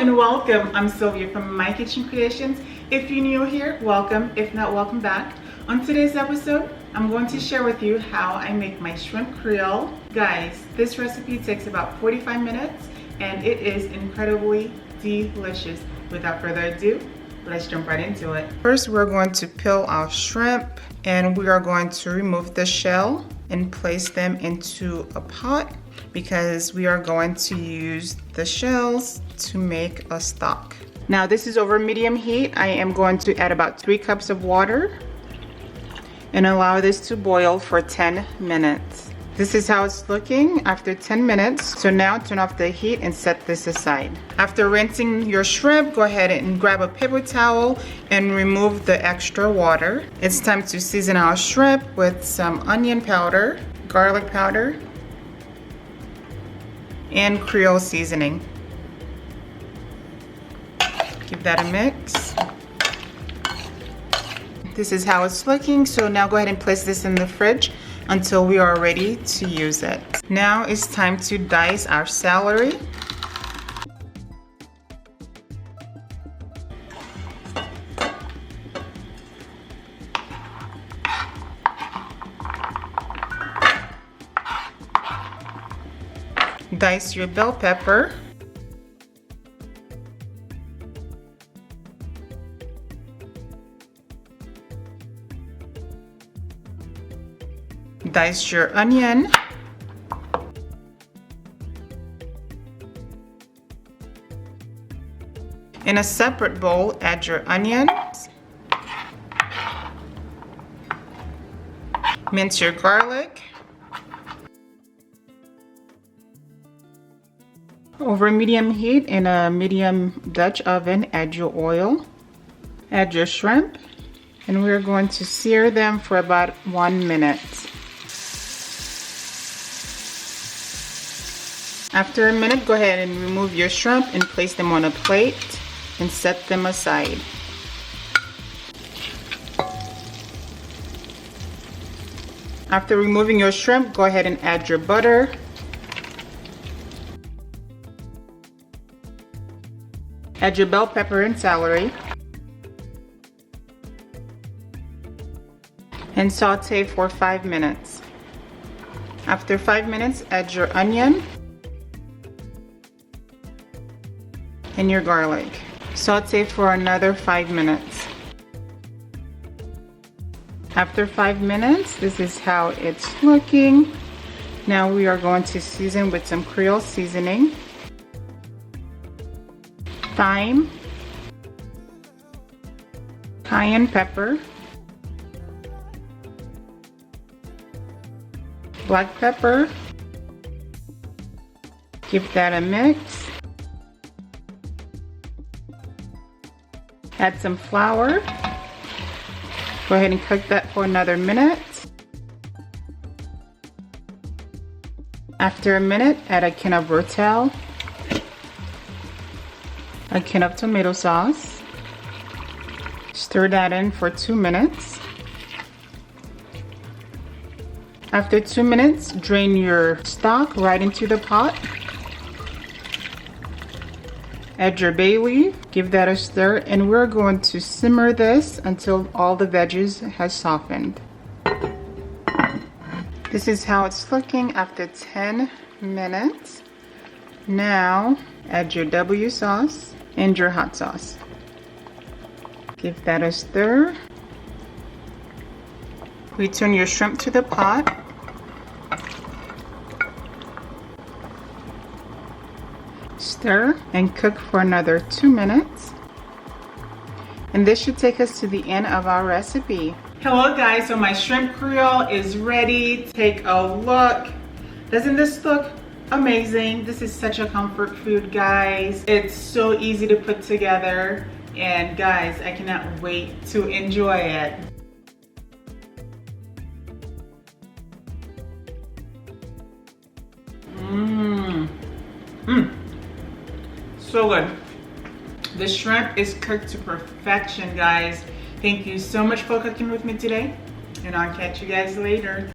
and welcome. I'm Sylvia from My Kitchen Creations. If you're new here, welcome. If not, welcome back. On today's episode, I'm going to share with you how I make my shrimp creole. Guys, this recipe takes about 45 minutes and it is incredibly delicious. Without further ado, let's jump right into it. First, we're going to peel our shrimp and we are going to remove the shell and place them into a pot because we are going to use the shells to make a stock. Now this is over medium heat. I am going to add about 3 cups of water and allow this to boil for 10 minutes. This is how it's looking after 10 minutes. So now turn off the heat and set this aside. After rinsing your shrimp, go ahead and grab a paper towel and remove the extra water. It's time to season our shrimp with some onion powder, garlic powder, and Creole seasoning. Give that a mix. This is how it's looking. So now go ahead and place this in the fridge until we are ready to use it. Now it's time to dice our celery. Dice your bell pepper. Dice your onion. In a separate bowl, add your onions. Mince your garlic. Over medium heat in a medium Dutch oven, add your oil. Add your shrimp. And we're going to sear them for about 1 minute. After a minute, go ahead and remove your shrimp and place them on a plate and set them aside. After removing your shrimp, go ahead and add your butter. Add your bell pepper and celery. And saute for 5 minutes. After 5 minutes, add your onion and your garlic. Saute for another 5 minutes. After 5 minutes, this is how it's looking. Now we are going to season with some Creole seasoning, thyme, cayenne pepper, black pepper. Give that a mix. Add some flour. Go ahead and cook that for another minute. After a minute, add a can of rotel, a can of tomato sauce. Stir that in for 2 minutes. After 2 minutes, drain your stock right into the pot. Add your bay leaf, give that a stir, and we're going to simmer this until all the veggies has softened. This is how it's looking after 10 minutes. Now, add your W sauce and your hot sauce. Give that a stir. Return your shrimp to the pot. Stir and cook for another 2 minutes. And this should take us to the end of our recipe. Hello guys, so my shrimp creole is ready. Take a look. Doesn't this look amazing? This is such a comfort food, guys. It's so easy to put together. And guys, I cannot wait to enjoy it. So good. The shrimp is cooked to perfection, guys. Thank you so much for cooking with me today, and I'll catch you guys later.